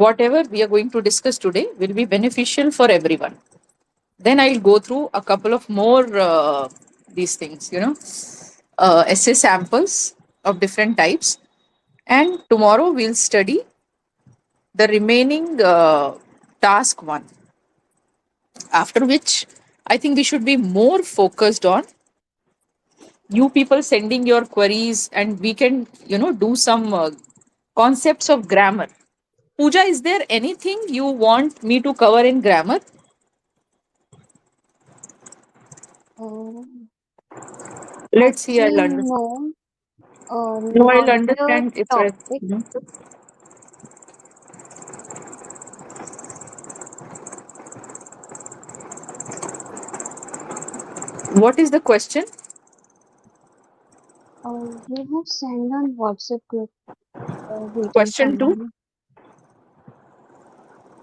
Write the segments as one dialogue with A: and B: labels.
A: whatever we are going to discuss today will be beneficial for everyone. Then I'll go through a couple of more these things, essay samples of different types. And tomorrow we'll study the remaining task one. After which, I think we should be more focused on you people sending your queries, and we can, do some concepts of grammar. Pooja, is there anything you want me to cover in grammar?
B: Uh,
A: Let's see, I'll
B: Actually,
A: understand.
B: no.
A: No, I'll
B: Not the
A: understand if I.
B: topic.
A: Mhm. What is the question?
B: You have sent on WhatsApp group written
A: Question two.
B: summary.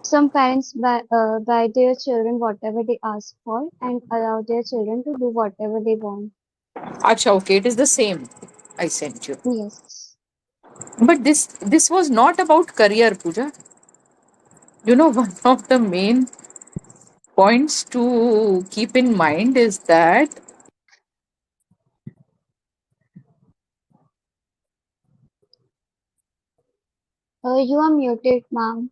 B: Some parents buy their children whatever they ask for and allow their children to do whatever they want.
A: Acha, okay, it is the same I sent you.
B: Yes.
A: But this was not about career, Pooja. One of the main points to keep in mind is that
B: You are muted, ma'am.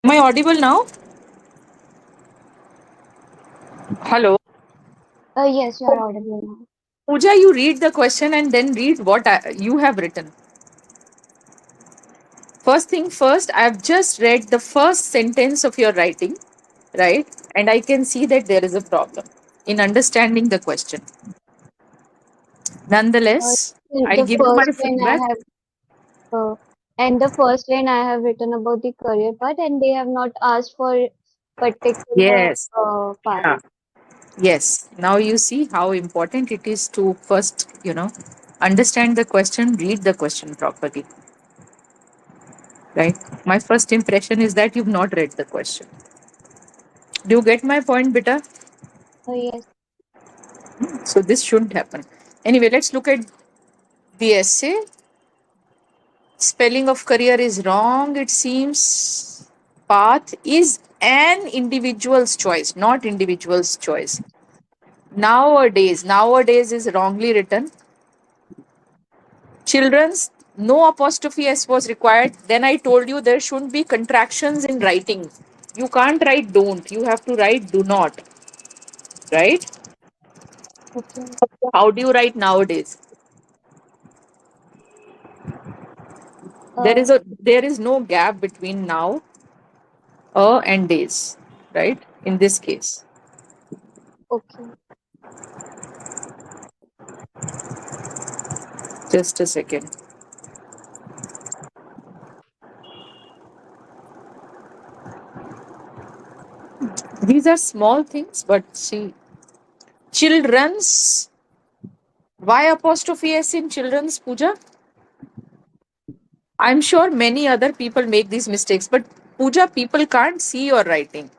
A: am I audible now? Hello.
B: Yes, you are audible now.
A: Pooja, you read the question and then read what you have written. First thing first, I've just read the first sentence of your writing, right? And I can see that there is a problem in understanding the question.
B: Uh,
A: Nonetheless, I'll
B: the
A: give you my
B: first line
A: feedback.
B: and the first line I have written about the career part, and they have not asked for particular
A: Yes.
B: part.
A: Yeah. Yes. Now you see how important it is to first, understand the question, read the question properly, right? My first impression is that you've not read the question. Do you get my point, Bita?
B: Yes.
A: So this shouldn't happen. Anyway, let's look at the essay. Spelling of career is wrong, it seems. Path is an individual's choice, not individual's choice. Nowadays is wrongly written. Children's, no apostrophe S was required. Then I told you there shouldn't be contractions in writing. You can't write don't, you have to write do not, right?
B: Okay.
A: How do you write nowadays? There
B: Uh,
A: is no gap between now, and days, right? In this case.
B: okay.
A: Just a second. These are small things, but see, children's. Why apostrophe S in children's, Puja? I'm sure many other people make these mistakes, but Puja, people can't see your writing.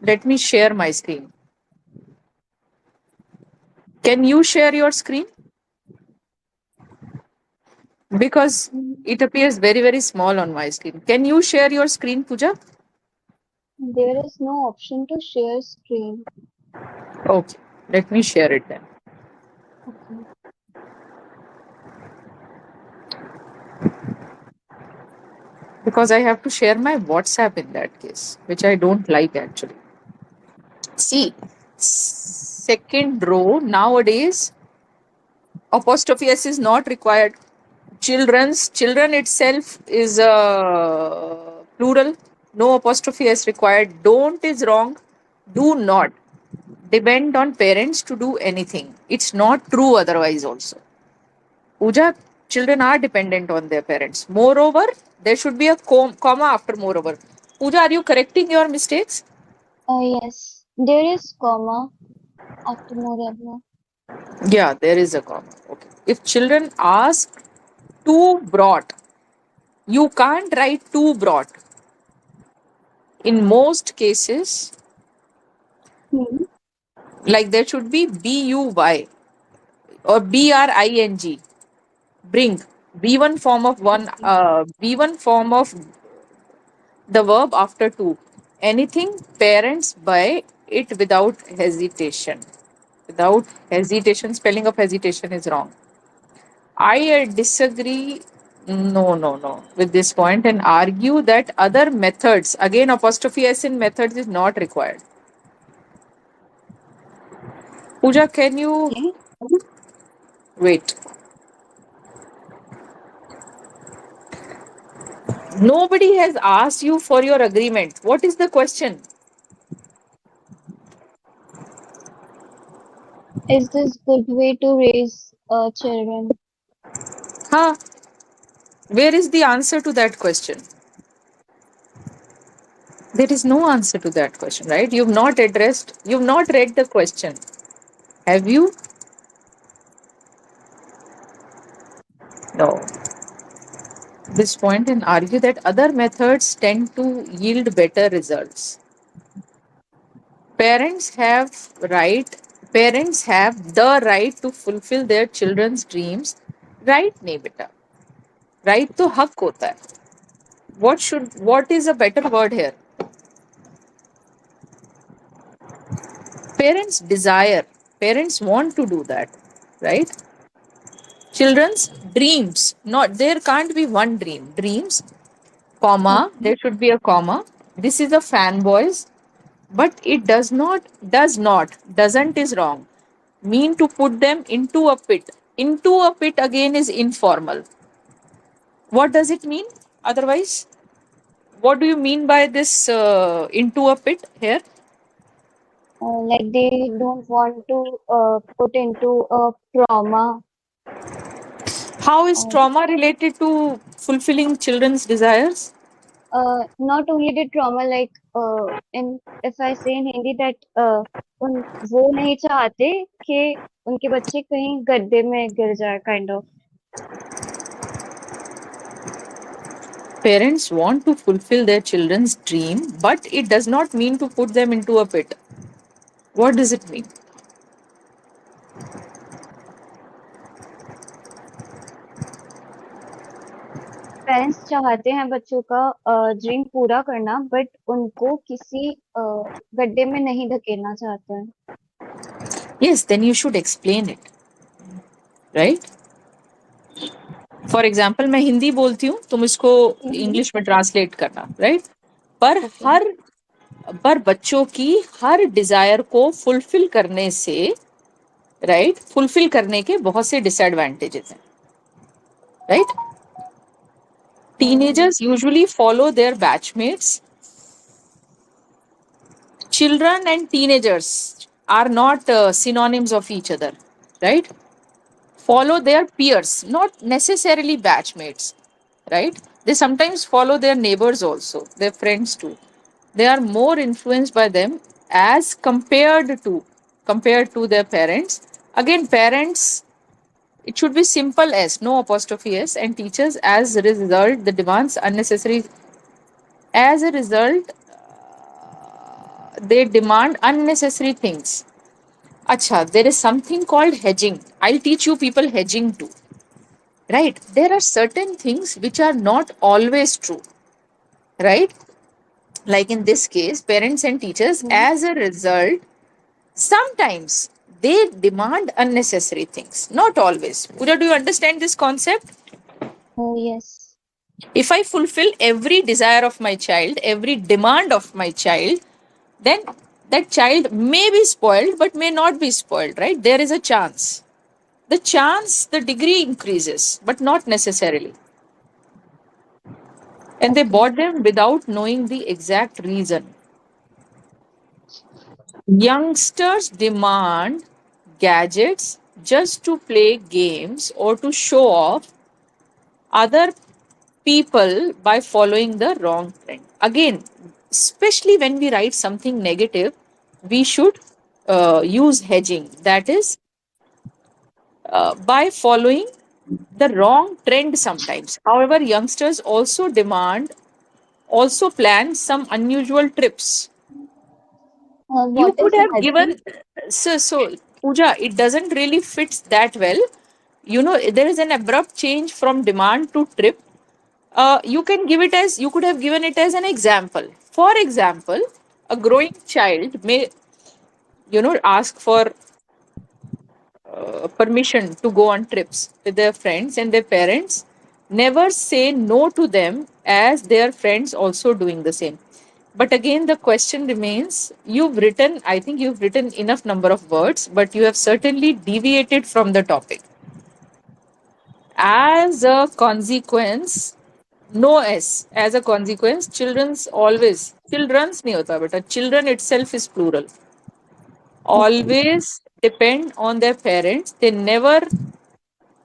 A: Let me share my screen. Can you share your screen? Because
B: Mm,
A: it appears very, very small on my screen. Can you share your screen, Puja?
B: There is no option to share screen.
A: Okay, let me share it then.
B: Okay.
A: Because I have to share my WhatsApp in that case, which I don't like actually. See, second row nowadays, apostrophe S is not required. Children itself is a plural. No apostrophe S required. Don't is wrong. Do not depend on parents to do anything. It's not true otherwise also. Pooja, children are dependent on their parents. Moreover, there should be a comma after moreover. Pooja, are you correcting your mistakes?
B: Yes. There is comma. After moreover.
A: Yeah, there is a comma. Okay. If children ask too brought, you can't write too brought. In most cases,
B: Hmm.
A: like there should be buy or bring. Bring. B1 form of one.
B: Okay.
A: B1 form of the verb after to. Anything parents buy it without hesitation. Without hesitation, spelling of hesitation is wrong. I disagree. No, no, no, with this point and argue that other methods, again, apostrophe S in methods is not required. Pooja, can you
B: Okay.
A: wait? Nobody has asked you for your agreement. What is the question?
B: Is this good way to raise children?
A: Huh? Where is the answer to that question? There is no answer to that question, right? You've not read the question. Have you? No. This point and argue that other methods tend to yield better results. Parents have right Parents have the right to fulfill their children's dreams. Right नहीं बेटा. Right तो हक होता है. What is a better word here? Parents desire. Parents want to do that. Right? Children's dreams. Not there can't be one dream. Dreams, comma,
B: Okay.
A: there should be a comma. This is a fanboys, but it doesn't is wrong. Mean to put them into a pit. Into a pit again is informal. What does it mean otherwise? What do you mean by this into a pit here?
B: Like they don't want to put into a trauma.
A: How is
B: Uh,
A: trauma related to fulfilling children's desires?
B: not only the trauma, like in if I say in Hindi that उन वो नहीं चाहते कि उनके बच्चे कहीं गड्ढे में गिर जाए, kind of.
A: Parents want to fulfill their children's dream, but it does not mean to put them into a pit. What does it mean?
B: Parents चाहते हैं बच्चों का ड्रीम पूरा करना, बट उनको किसी गड्ढे में नहीं धकेलना चाहते हैं.
A: Yes, then you should explain it, right? For example मैं हिंदी बोलती हूँ, तुम इसको
B: हम्म.
A: इंग्लिश में ट्रांसलेट करना, राइट? पर
B: ओके.
A: हर पर बच्चों की हर डिजायर को फुलफिल करने से, राइट, फुलफिल करने के बहुत से डिसएडवांटेजेस हैं, right? Teenagers usually follow their batchmates. Children and teenagers are not synonyms of each other, right? Follow their peers, not necessarily batchmates, right? They sometimes follow their neighbors also, their friends too. They are more influenced by them as compared to their parents. Again, parents, it should be simple s, no apostrophe s, and teachers as a result the demands unnecessary. As a result, they demand unnecessary things. Acha, there is something called hedging. I'll teach you people hedging too. Right? There are certain things which are not always true. Right? Like in this case, parents and teachers, as a result, sometimes they demand unnecessary things. Not always. Pooja, do you understand this concept?
B: Oh, yes.
A: If I fulfill every desire of my child, every demand of my child, then that child may be spoiled but may not be spoiled, right? There is a chance. The degree increases, but not necessarily. And they
B: Okay.
A: bought them without knowing the exact reason. Youngsters demand gadgets just to play games or to show off other people by following the wrong trend. Again, especially when we write something negative, we should use hedging, that is, by following the wrong trend sometimes. However, youngsters also plan some unusual trips. You
B: What
A: could
B: is
A: have
B: hedging?
A: given, so Pooja, it doesn't really fit that well. There is an abrupt change from demand to trip. You could have given it as an example. For example, a growing child may, ask for permission to go on trips with their friends, and their parents never say no to them as their friends also doing the same. But again, the question remains, I think you've written enough number of words, but you have certainly deviated from the topic. As a consequence, no S. As a consequence, children's नहीं होता बेटा. Children itself is plural.
B: Okay.
A: Always depend on their parents. They never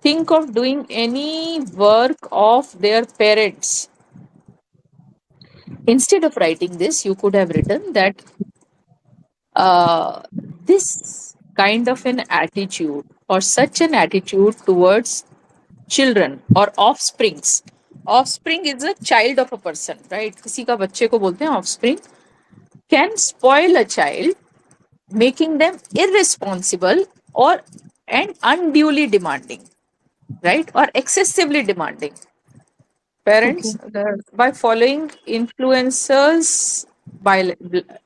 A: think of doing any work of their parents. Instead of writing this, you could have written that uh, this kind of an attitude or such an attitude towards children or offsprings. Offspring is a child of a person, right? किसी का बच्चे को बोलते हैं offspring. Can spoil a child, making them irresponsible or and unduly demanding, right? Or excessively demanding. Parents,
B: Okay.
A: by following influencers, by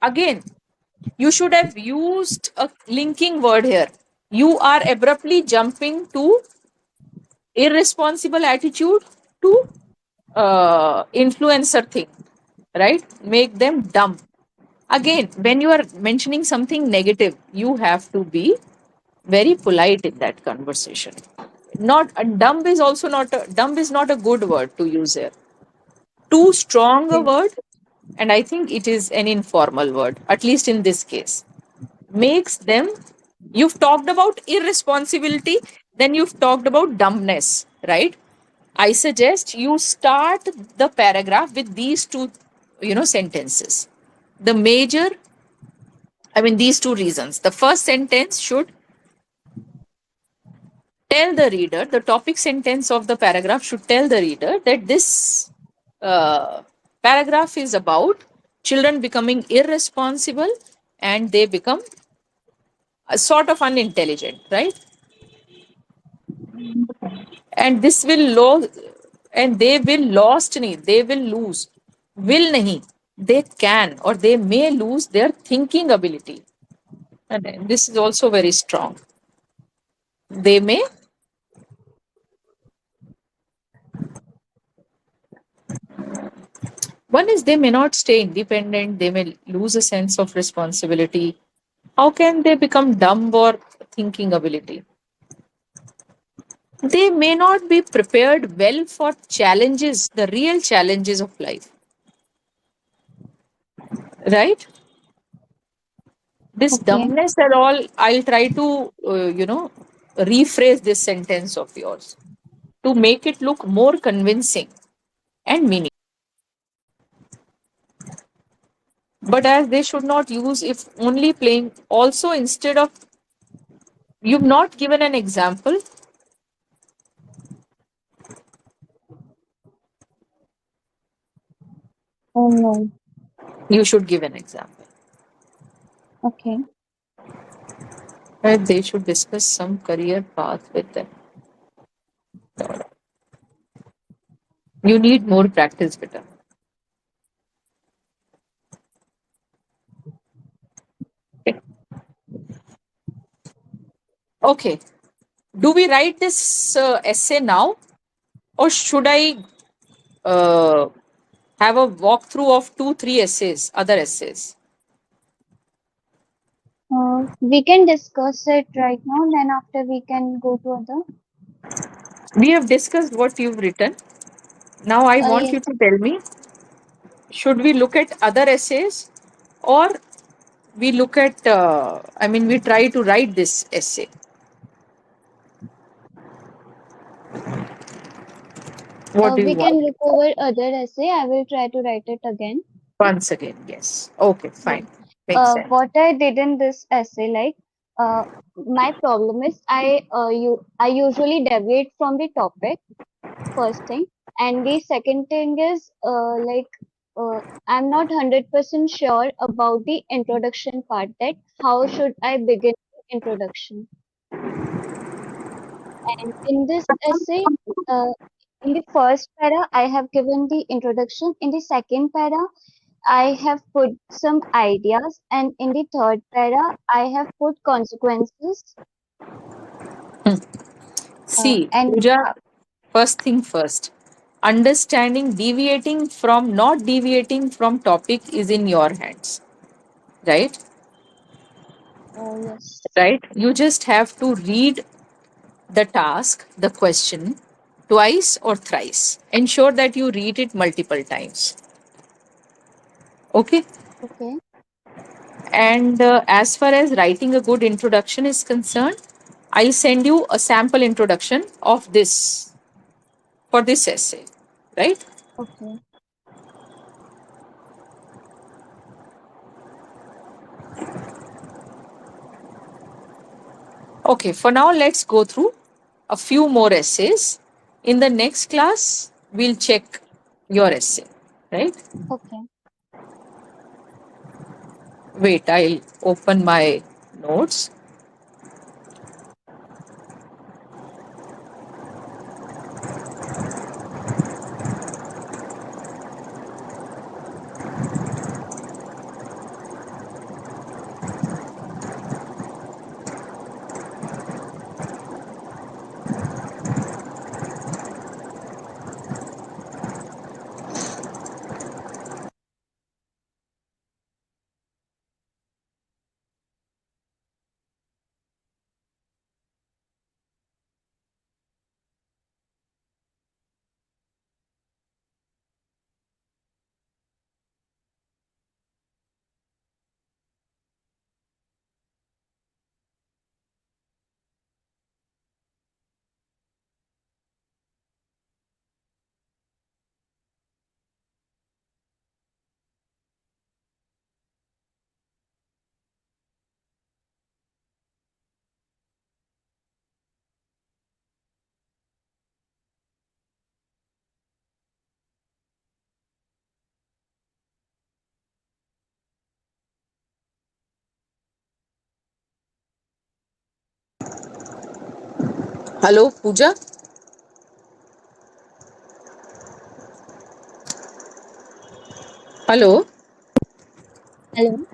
A: again, you should have used a linking word here. You are abruptly jumping to irresponsible attitude to influencer thing, right? Make them dumb. Again, when you are mentioning something negative, you have to be very polite in that conversation. Not dumb is also not dumb is not a good word to use here. Too strong a
B: Okay.
A: word, and I think it is an informal word, at least in this case. Makes them, you've talked about irresponsibility, then you've talked about dumbness, right? I suggest you start the paragraph with these two, sentences. The major, I mean, these two reasons. The first sentence should tell the reader, the topic sentence of the paragraph should tell the reader that this uh, paragraph is about children becoming irresponsible and they become sort of unintelligent, right? And this will and they will lost nahi, they will lose, will nahi, they can or they may lose their thinking ability. And this is also very strong. They may, one is they may not stay independent, they may lose a sense of responsibility. How can they become dumb or thinking ability? They may not be prepared well for challenges, the real challenges of life, right? This
B: Okay.
A: dumbness and all, I'll try to, rephrase this sentence of yours to make it look more convincing and meaningful. But as they should not use if only playing, also instead of, you've not given an example,
B: Oh no.
A: you should give an example.
B: Okay.
A: Right? They should discuss some career path with them. You need more practice, better. Okay. Okay. Do we write this essay now, or should I uh, have a walkthrough of 2, 3 essays, other essays?
B: We can discuss it right now, then after we can go to other.
A: We have discussed what you've written. Now I want you
B: Yes.
A: to tell me, should we look at other essays, or we look at, we try to write this essay? What do you
B: We
A: want?
B: can look over other essay. I will try to write it again.
A: Once again, yes. Okay,
B: Yes.
A: fine. Makes sense.
B: what I did in this essay, like, my problem is I usually deviate from the topic, first thing, and the second thing is I'm not 100% sure about the introduction part. That how should I begin the introduction? And in this essay, uh, in the first para, I have given the introduction. In the second para, I have put some ideas, and in the third para, I have put consequences.
A: See,
B: And
A: Pooja, first thing first. Understanding not deviating from topic is in your hands, right?
B: yes,
A: Right? You just have to read the task, the question, twice or thrice. Ensure that you read it multiple times. Okay?
B: okay,
A: And as far as writing a good introduction is concerned, I'll send you a sample introduction of this for this essay, right?
B: okay,
A: Okay, for now, let's go through a few more essays. In the next class, we'll check your essay, right?
B: okay.
A: Wait, I'll open my notes. Hello, Pooja. Hello.
B: Hello.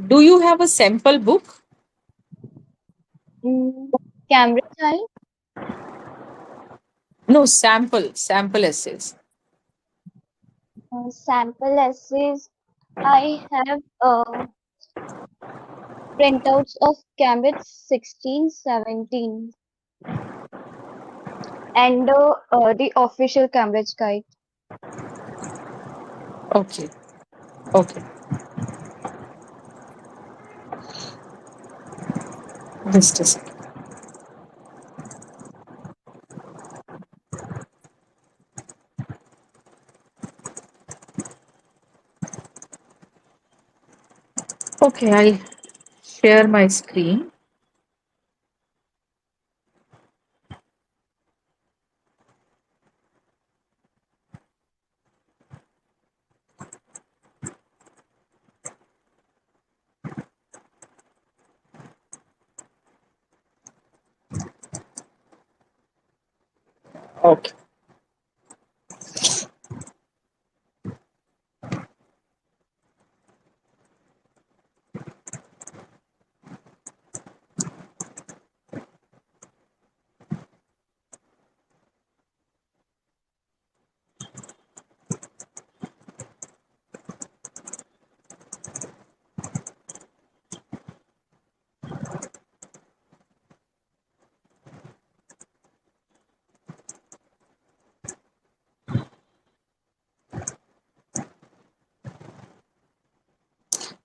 A: Do you have a sample book?
B: Mm, Cambridge High,
A: No, sample essays.
B: sample essays. I have printouts of Cambridge 1617 and the official Cambridge guide.
A: Okay, okay. Just a second. Okay, I'll share my screen. Okay.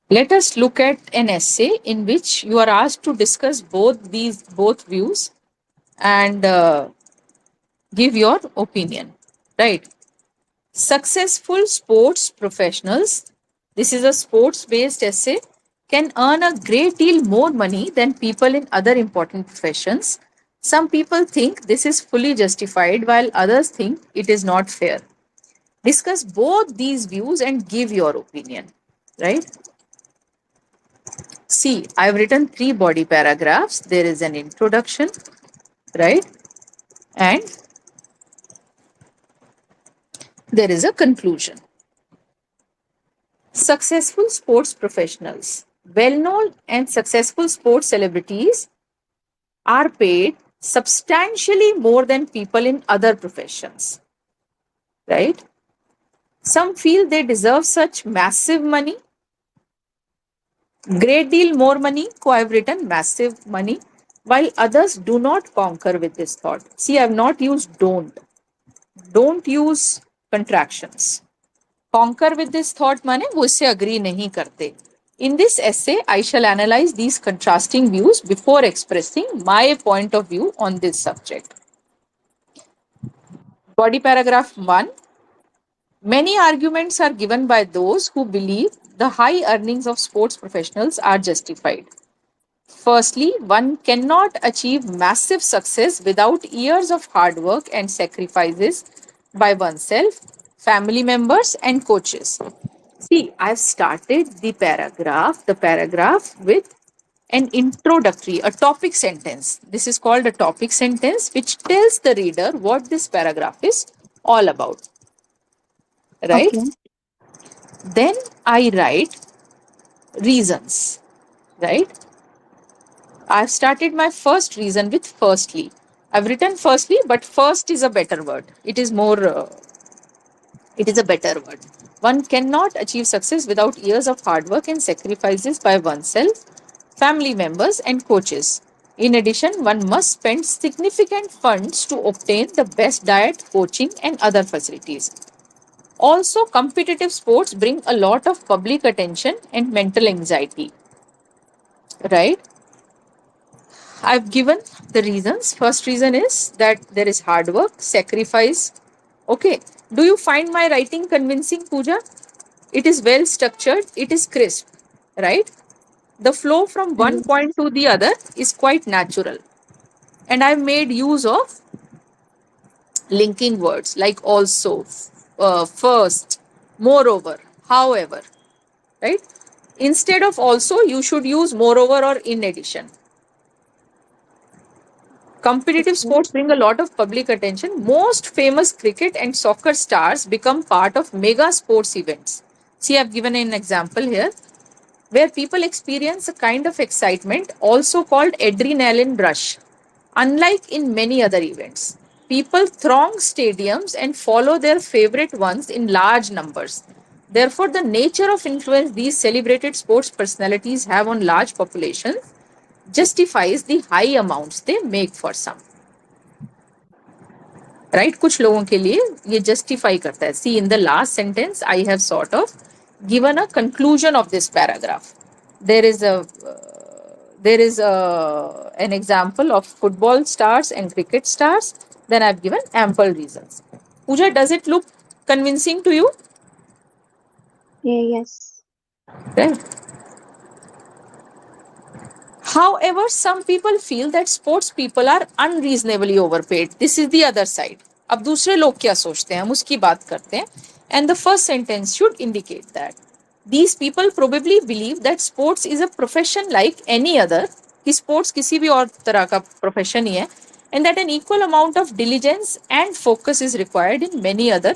A: Let us look at an essay in which you are asked to discuss both views and give your opinion. Right. Successful sports professionals, this is a sports based essay, can earn a great deal more money than people in other important professions. Some people think this is fully justified, while others think it is not fair. Discuss both these views and give your opinion. Right? See, I've written three body paragraphs. There is an introduction, right? And there is a conclusion. Successful sports professionals, well known and successful sports celebrities, are paid substantially more than people in other professions, right? Some feel they deserve such massive money, great deal more money. So I've written massive money, while others do not concur with this thought. See, I've not used don't. Don't use contractions. Concur with this thought माने वो इससे agree नहीं करते. In this essay, I shall analyze these contrasting views before expressing my point of view on this subject. Body paragraph 1. Many arguments are given by those who believe the high earnings of sports professionals are justified. Firstly, one cannot achieve massive success without years of hard work and sacrifices by oneself, family members, and coaches. See, I've started the paragraph with an introductory, a topic sentence. This is called a topic sentence, which tells the reader what this paragraph is all about, right?
B: Okay.
A: Then I write reasons, right? I've started my first reason with firstly. I've written firstly, but first is a better word. It is a better word. One cannot achieve success without years of hard work and sacrifices by oneself, family members, and coaches. In addition, one must spend significant funds to obtain the best diet, coaching, and other facilities. Also, competitive sports bring a lot of public attention and mental anxiety, right? I've given the reasons. First reason is that there is hard work, sacrifice. Okay. Do you find my writing convincing, Pooja? It is well structured, it is crisp, right? The flow from one
B: Yes.
A: point to the other is quite natural. And I've made use of linking words like also, first, moreover, however, right? Instead of also, you should use moreover or in addition. Competitive
B: Okay.
A: sports bring a lot of public attention. Most famous cricket and soccer stars become part of mega sports events. See, I've given an example here where people experience a kind of excitement also called adrenaline rush. Unlike in many other events, people throng stadiums and follow their favorite ones in large numbers. Therefore, the nature of influence these celebrated sports personalities have on large populations justifies the high amounts they make for some. Right कुछ लोगों के लिए ये justify करता है. See in the last sentence I have sort of given a conclusion of this paragraph. There is a there is an example of football stars and cricket stars. Then I've given ample reasons. Pooja, does it look convincing to you?
B: Yeah, yes.
A: Right. However, some people feel that sports people are unreasonably overpaid. This is the other side. अब दूसरे लोग क्या सोचते हैं हम उसकी बात करते हैं. And the first sentence should indicate that. These people probably believe that sports is a profession like any other. कि sports किसी भी और तरह का profession ही है. And that an equal amount of diligence and focus is required in many other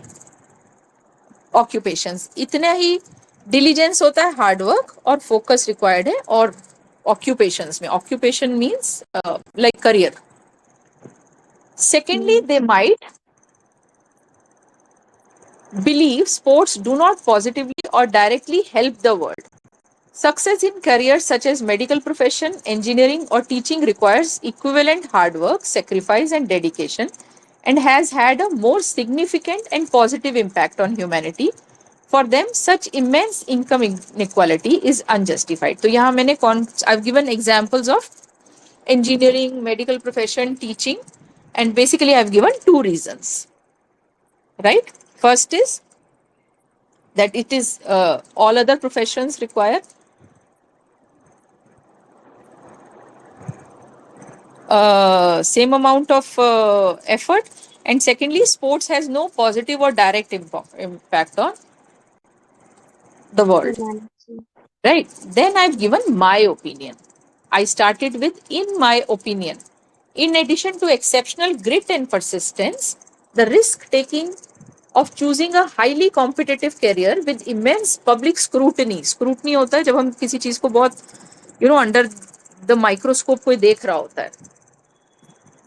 A: occupations. इतना ही diligence होता है, hard work और focus required है और occupations में. Occupation means like career. Secondly,
B: Yeah.
A: they might believe sports do not positively or directly help the world. Success in careers such as medical profession, engineering or teaching requires equivalent hard work, sacrifice and dedication and has had a more significant and positive impact on humanity. For them, such immense income inequality is unjustified. तो यहाँ मैंने I've given examples of engineering, medical profession, teaching, and basically I've given two reasons. Right? First is that it is all other professions require same amount of effort, and secondly, sports has no positive or direct impact on the world.
B: humanity.
A: Right? Then I've given my opinion. I started with in my opinion. In addition to exceptional grit and persistence, the risk taking of choosing a highly competitive career with immense public scrutiny. Scrutiny होता है जब हम किसी चीज को बहुत under the microscope कोई देख रहा होता है,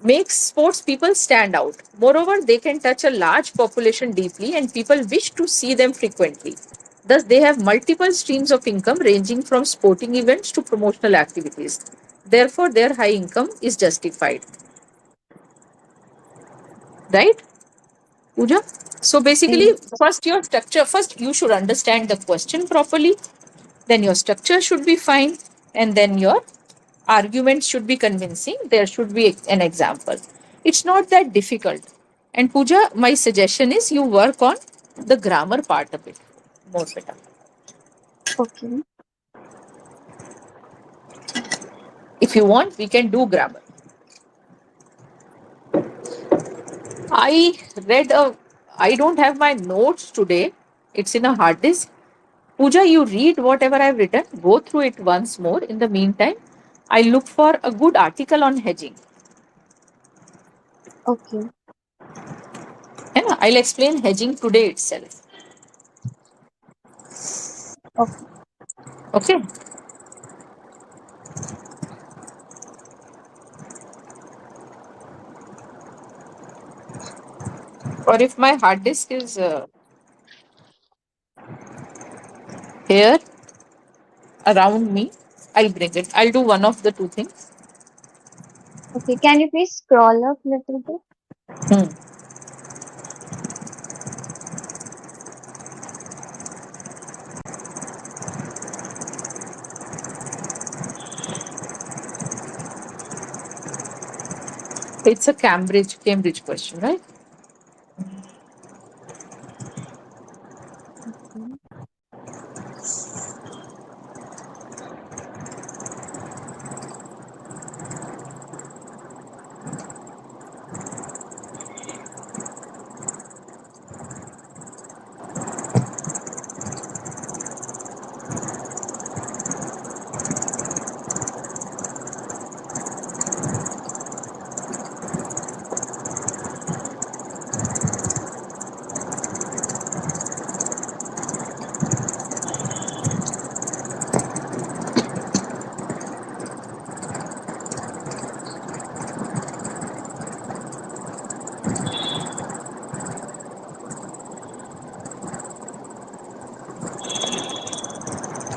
A: makes sports people stand out. Moreover, they can touch a large population deeply and people wish to see them frequently. Thus, they have multiple streams of income ranging from sporting events to promotional activities. Therefore, their high income is justified. Right, Pooja? So, basically,
B: Yes.
A: first your structure, first you should understand the question properly, then your structure should be fine, and then your arguments should be convincing. There should be an example. It's not that difficult. And Pooja, my suggestion is you work on the grammar part a bit more better.
B: Okay.
A: If you want, we can do grammar. I read a, I don't have my notes today. It's in a hard disk. Pooja, you read whatever I've written, go through it once more. In the meantime, I look for a good article on hedging.
B: Okay.
A: And I'll explain hedging today itself.
B: Okay.
A: Okay. Or if my hard disk is here around me, I'll bring it. I'll do one of the two things.
B: Okay. Can you please scroll up little bit?
A: Hmm. It's a Cambridge question, right?
B: Okay.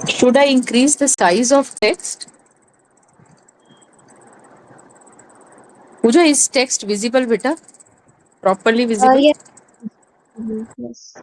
A: Should I increase the size of text? Pooja, is text visible, beta? Properly visible?
B: Yes. Yes.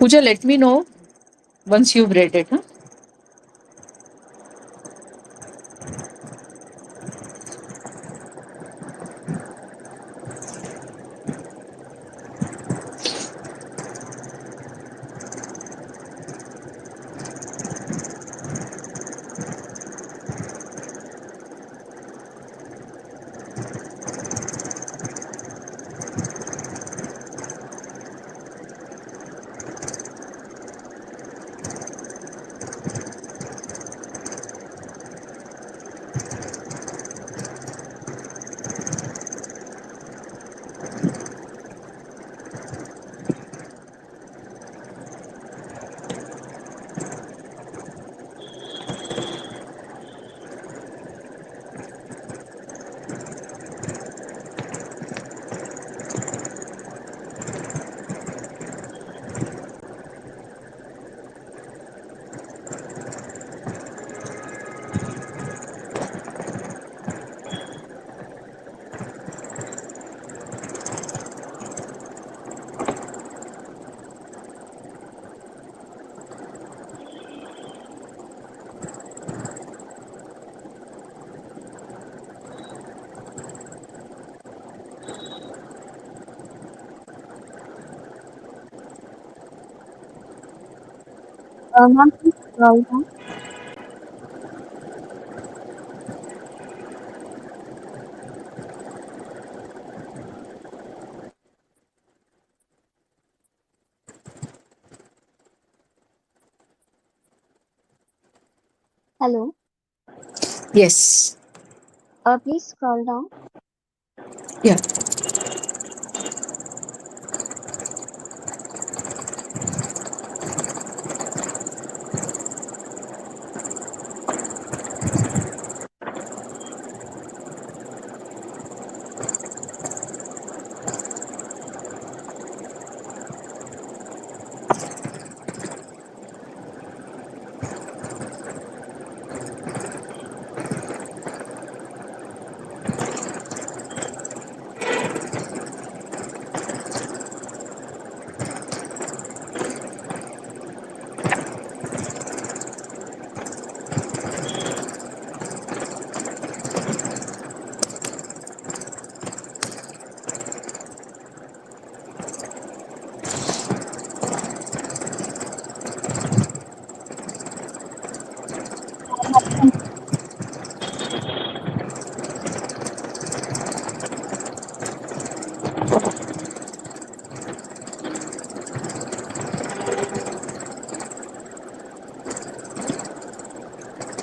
A: Pooja, let me know once you've read it. Huh?
B: Ma'am, please scroll down. Hello.
A: Yes.
B: Please scroll down.
A: Yeah.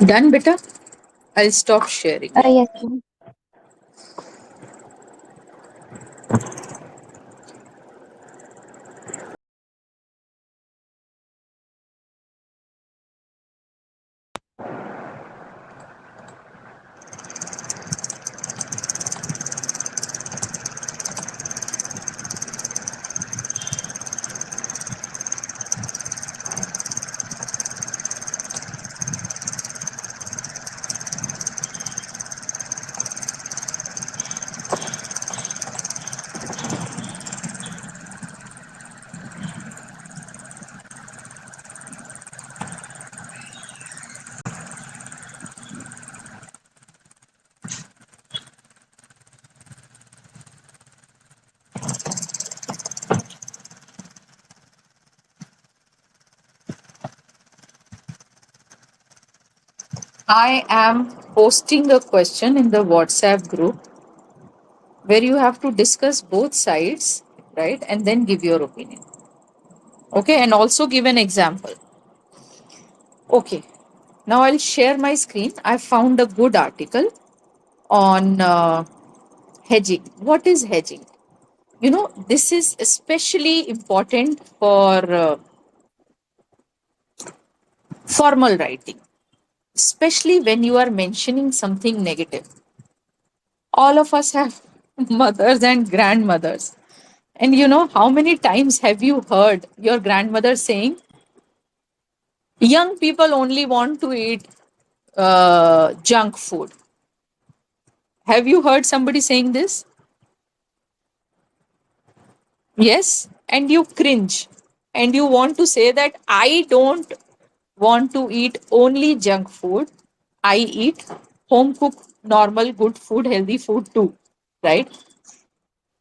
A: Done, beta? I'll stop sharing.
B: Yes, ma'am.
A: I am posting a question in the WhatsApp group where you have to discuss both sides, right? And then give your opinion. Okay. And also give an example. Okay. Now I'll share my screen. I found a good article on hedging. What is hedging? This is especially important for formal writing, especially when you are mentioning something negative. All of us have mothers and grandmothers. And how many times have you heard your grandmother saying, young people only want to eat junk food? Have you heard somebody saying this? Yes. And you cringe. and you want to say that I don't want to eat only junk food, I eat home cooked, normal, good food, healthy food too, right?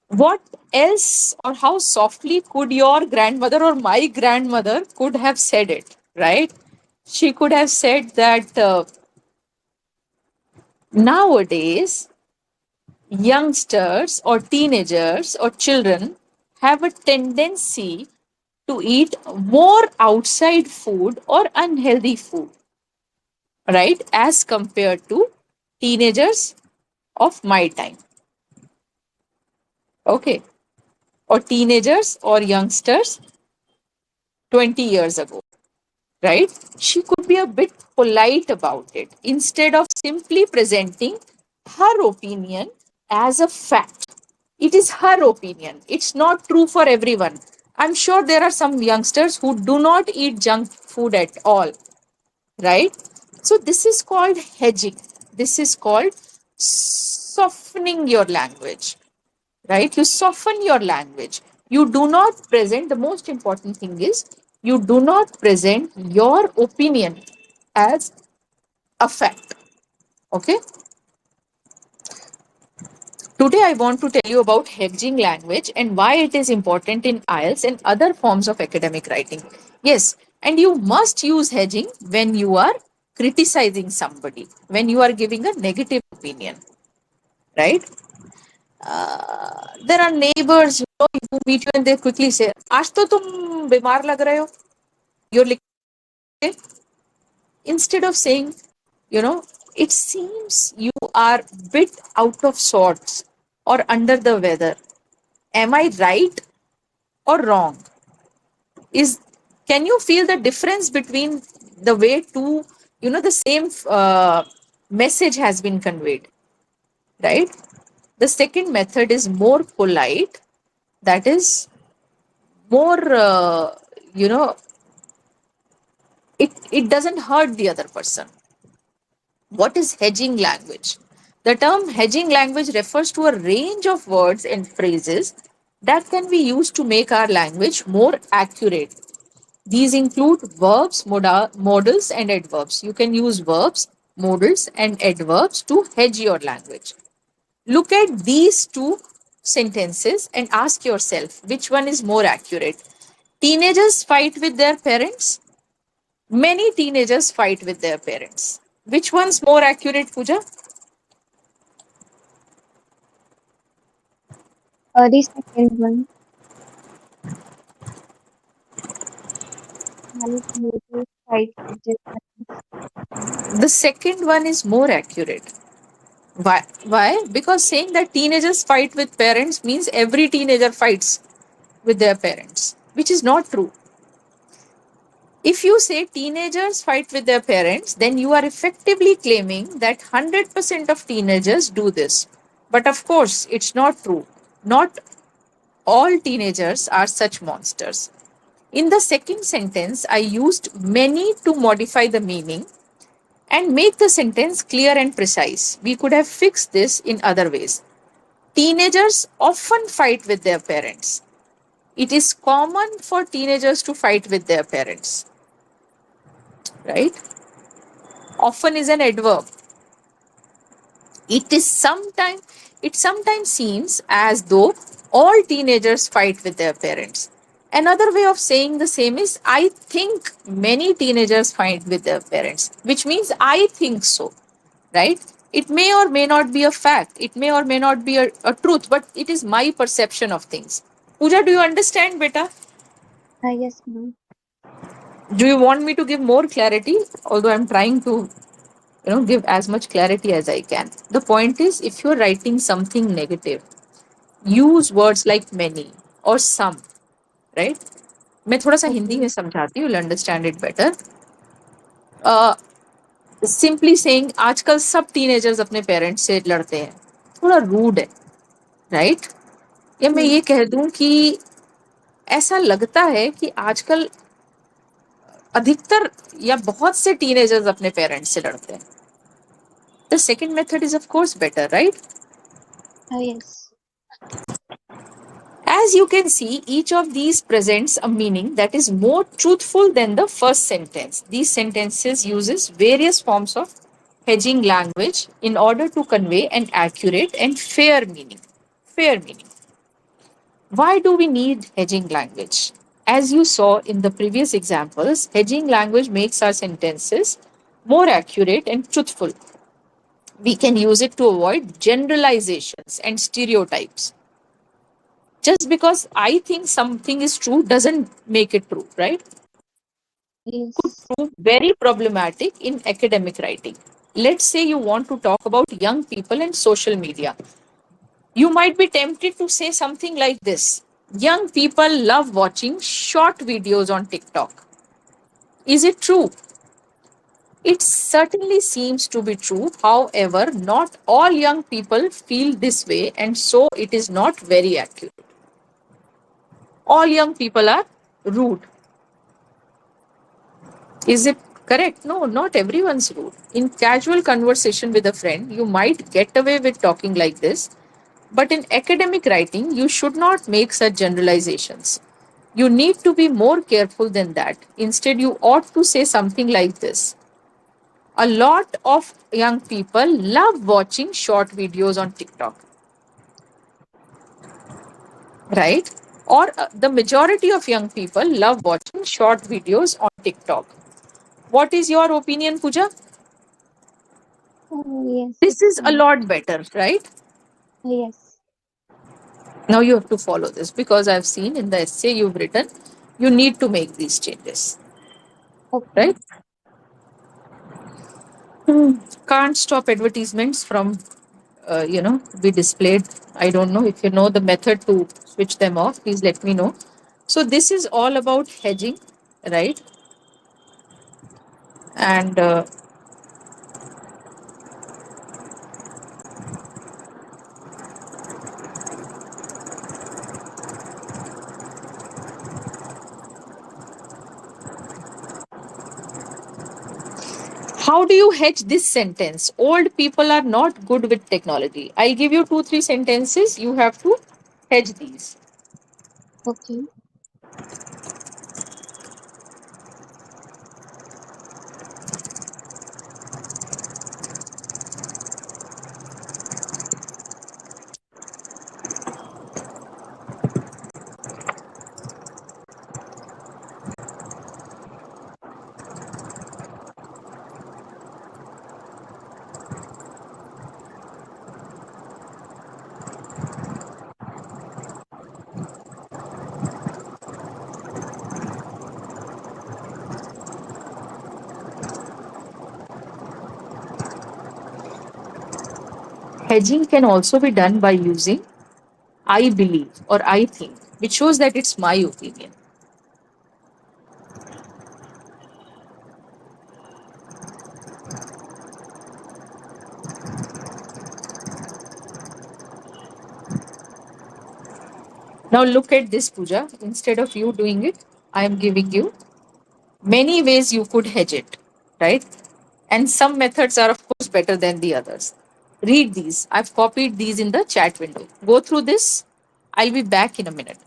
A: What else or how softly could your grandmother or my grandmother could have said it, right? She could have said that nowadays youngsters or teenagers or children have a tendency to eat more outside food or unhealthy food, right, as compared to teenagers of my time. Okay. Or teenagers or youngsters 20 years ago, right? She could be a bit polite about it instead of simply presenting her opinion as a fact. It is her opinion. It's not true for everyone. I'm sure there are some youngsters who do not eat junk food at all, right? So, this is called hedging. This is called softening your language, right? You soften your language. You do not present, the most important thing is, you do not present your opinion as a fact. Okay. Today, I want to tell you about hedging language and why it is important in IELTS and other forms of academic writing. Yes, and you must use hedging when you are criticizing somebody, when you are giving a negative opinion, right? There are neighbors, who meet you and they quickly say, आज तो तुम बीमार लग रहे हो. You're like, instead of saying, it seems you are bit out of sorts or under the weather. Am I right or wrong? Is Can you feel the difference between the way two, the same message has been conveyed, right? The second method is more polite. That is more, it doesn't hurt the other person. What is hedging language? The term hedging language refers to a range of words and phrases that can be used to make our language more accurate. These include verbs, modals, and adverbs. You can use verbs, modals, and adverbs to hedge your language. Look at these two sentences and ask yourself which one is more accurate. Teenagers fight with their parents. Many teenagers fight with their parents. Which one's more accurate, Pooja?
B: The second one, many teenagers fight with their parents.
A: The second one is more accurate. Why? Why? Because saying that teenagers fight with parents means every teenager fights with their parents, which is not true. If you say teenagers fight with their parents, then you are effectively claiming that 100% of teenagers do this. But of course, it's not true. Not all teenagers are such monsters. In the second sentence, I used many to modify the meaning and make the sentence clear and precise. We could have fixed this in other ways. Teenagers often fight with their parents. It is common for teenagers to fight with their parents, right? Often is an adverb. It sometimes seems as though all teenagers fight with their parents. Another way of saying the same is I think many teenagers fight with their parents, which means I think so, right? It may or may not be a fact, it may or may not be a truth, but it is my perception of things. Pooja, do you understand, beta?
B: Yes, ma'am.
A: Do you want me to give more clarity? Although I'm trying to, give as much clarity as I can. The point is, if you're writing something negative, use words like many or some, right? मैं थोड़ा सा Hindi
B: Okay.
A: में समझाती हूँ, you'll understand it better. Simply saying आजकल सब teenagers अपने parents से लड़ते हैं, थोड़ा रूड है, राइट? या मैं
B: Hmm.
A: ये कह दूं कि ऐसा लगता है कि आजकल अधिकतर या बहुत से टीनेजर्स अपने पेरेंट्स से लड़ते हैं. The second method is of course better, right?
B: Yes.
A: As you can see, each of these presents a meaning that is more truthful than the first sentence. These sentences uses various forms of hedging language in order to convey an accurate and fair meaning. Fair meaning. Why do we need hedging language? As you saw in the previous examples, hedging language makes our sentences more accurate and truthful. We can use it to avoid generalizations and stereotypes. Just because I think something is true doesn't make it true, right?
B: Yes.
A: Prove very problematic in academic writing. Let's say you want to talk about young people and social media. You might be tempted to say something like this: young people love watching short videos on TikTok. Is it true? It certainly seems to be true. However, not all young people feel this way, and so it is not very accurate. All young people are rude. Is it correct? No, not everyone's rude. In casual conversation with a friend, you might get away with talking like this, but in academic writing, you should not make such generalizations. You need to be more careful than that. Instead, you ought to say something like this: a lot of young people love watching short videos on TikTok, right? Or the majority of young people love watching short videos on TikTok. What is your opinion, Pooja?
B: Yes,
A: This
B: it's
A: is a
B: fine.
A: lot better, right?
B: Yes.
A: Now you have to follow this because I've seen in the essay you've written, you need to make these changes,
B: Okay.
A: right? Can't stop advertisements from, be displayed. I don't know if you know the method to switch them off. Please let me know. So this is all about hedging, right? And how do you hedge this sentence? Old people are not good with technology. I'll give you two, three sentences. You have to hedge these.
B: Okay.
A: Hedging can also be done by using I believe or I think, which shows that it's my opinion. Now look at this, Pooja. Instead of you doing it, I am giving you many ways you could hedge it, right? And some methods are, of course, better than the others. Read these. I've copied these in the chat window. Go through this. I'll be back in a minute.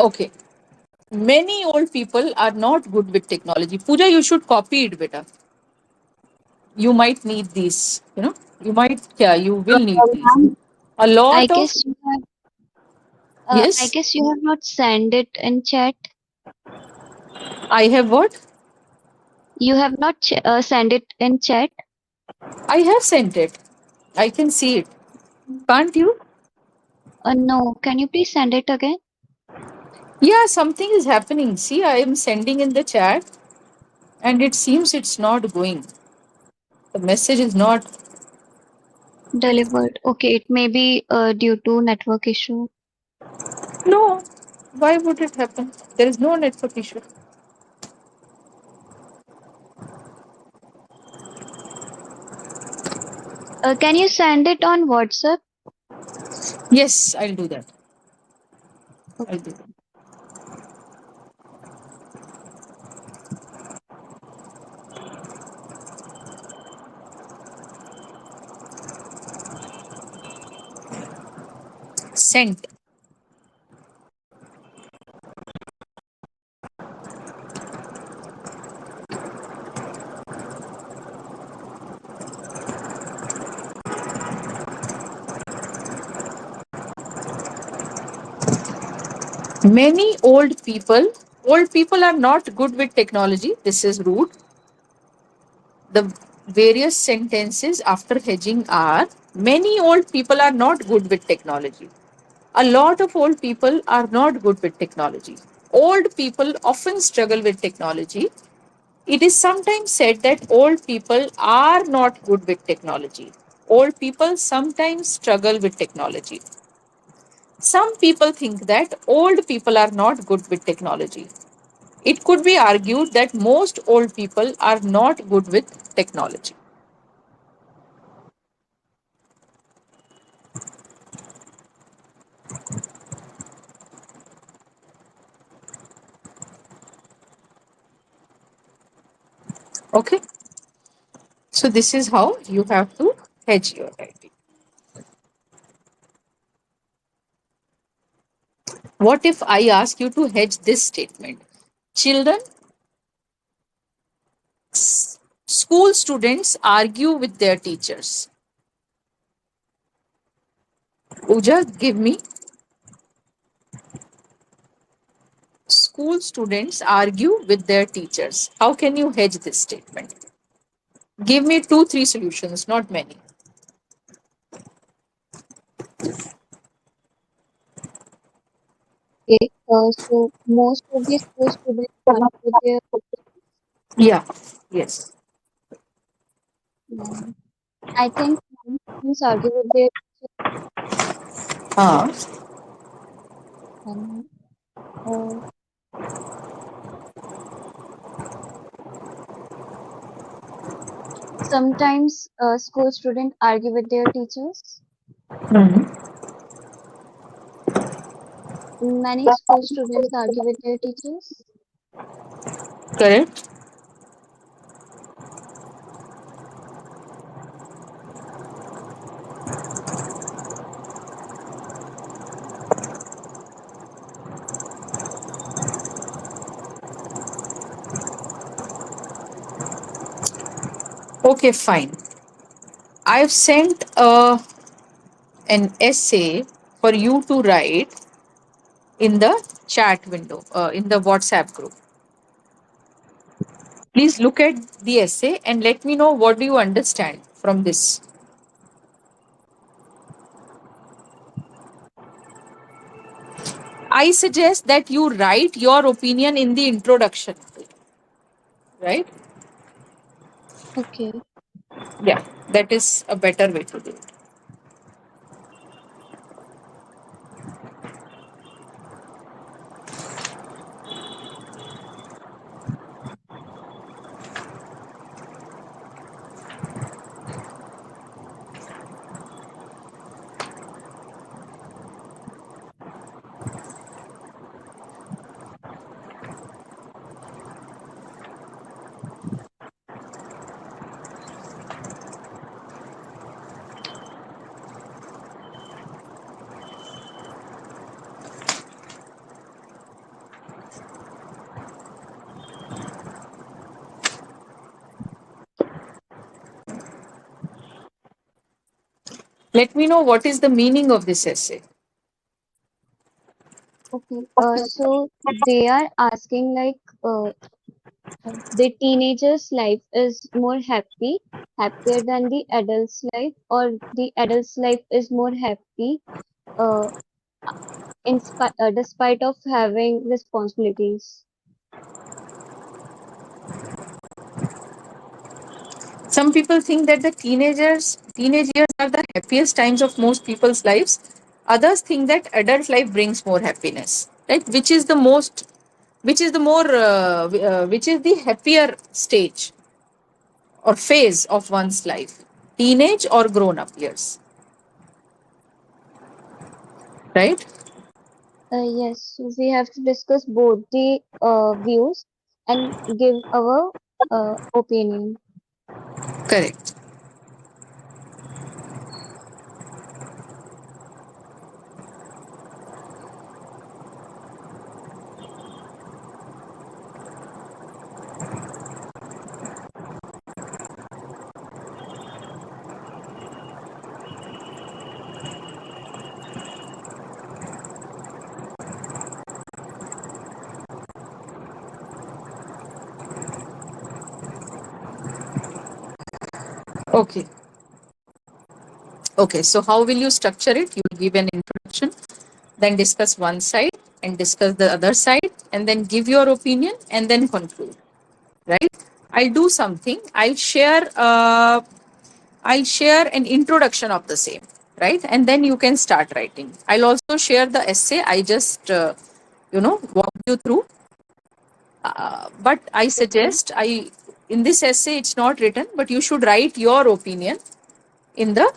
A: Okay. Many old people are not good with technology. Pooja, you should copy it, beta. You might need these, you might, yeah, you will need these. A
B: I
A: lot of,
B: guess you have. I
A: yes,
B: guess you have not sent it in chat.
A: I have what?
B: You have not sent it in chat.
A: I have sent it. I can see it. Can't you?
B: No. Can you please send it again?
A: Yeah, something is happening. See, I am sending in the chat and it seems it's not going. The message is not.
B: Delivered. Okay, it may be due to network issue.
A: No. Why would it happen? There is no network issue.
B: Can you send it on WhatsApp?
A: Yes, I'll do that. I'll
B: Okay.
A: do that. Sent. Many old people are not good with technology. This is rude. The various sentences after hedging are: many old people are not good with technology. A lot of old people are not good with technology. Old people often struggle with technology. It is sometimes said that old people are not good with technology. Old people sometimes struggle with technology. Some people think that old people are not good with technology. It could be argued that most old people are not good with technology. Okay, so this is how you have to hedge your writing. What if I ask you to hedge this statement? Children, school students argue with their teachers. Uja, give me. School students argue with their teachers. How can you hedge this statement? Give me two, three solutions, not many.
B: Okay. So most of the school students argue with their
A: Yeah, yes.
B: um, I think some students argue with their
A: Ah,
B: um, uh, sometimes school students argue with their teachers.
A: mhm.
B: Many school students argue with their teachers.
A: Correct. Okay, fine. I've sent an essay for you to write in the chat window, in the WhatsApp group. Please look at the essay and let me know what do you understand from this. I suggest that you write your opinion in the introduction, right?
B: Okay.
A: Yeah, that is a better way to do it. Let me know what is the meaning of this essay.
B: Okay. So they are asking like the teenager's life is more happier than the adult's life, or the adult's life is more happy uh, despite of having responsibilities.
A: Some people think that the teenage years are the happiest times of most people's lives. Others think that adult life brings more happiness. Right? Which is the more, which is the happier stage or phase of one's life? Teenage or grown up years? Right?
B: Yes, so we have to discuss both the views and give our opinion.
A: Correct. Okay. Okay. So how will you structure it? You will give an introduction, then discuss one side and discuss the other side, and then give your opinion and then conclude. Right? I'll do something. I'll share an introduction of the same, right? And then you can start writing. I'll also share the essay. I just walk you through. But I
B: Okay.
A: suggest I in this essay it's not written, but you should write your opinion in the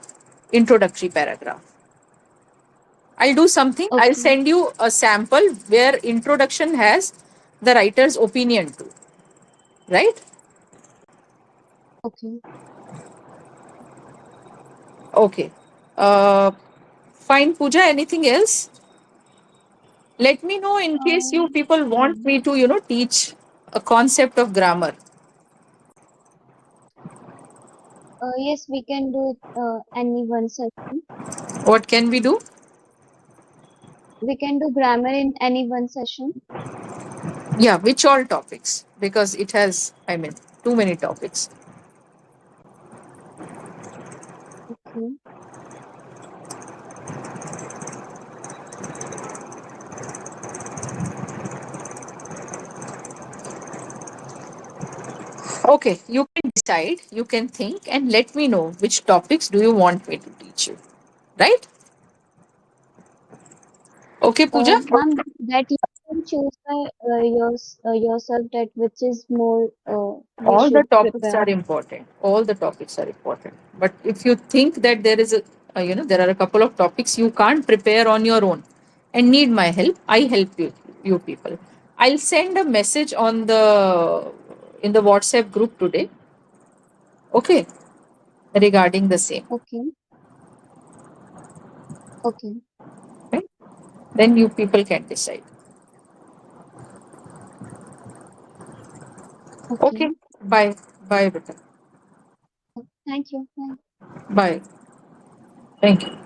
A: introductory paragraph. I'll do something. I'll
B: Okay.
A: send you a sample where introduction has the writer's opinion too. Right?
B: Okay.
A: Okay. Uh, Fine, Pooja. Anything else? Let me know in case you people want
B: No.
A: me to, teach a concept of grammar.
B: Yes, we can do it any one session.
A: What can we do?
B: We can do grammar in any one session.
A: Yeah, which all topics? Because it has, I mean, too many topics.
B: Okay.
A: Okay, you can decide, you can think, and let me know which topics do you want me to teach you. Right? Okay, Pooja?
B: Ma'am, that you can choose by yourself that which is more we
A: All the
B: should
A: topics
B: prepare.
A: are important. All the topics are important. But if you think that there is there are a couple of topics you can't prepare on your own and need my help, I help you people. I'll send a message on the in the WhatsApp group today. Okay, regarding the same.
B: Okay. Okay.
A: Right? Then you people can decide. Okay.
B: Okay.
A: Bye. Bye, Beta.
B: Thank you. Bye.
A: Bye. Thank you.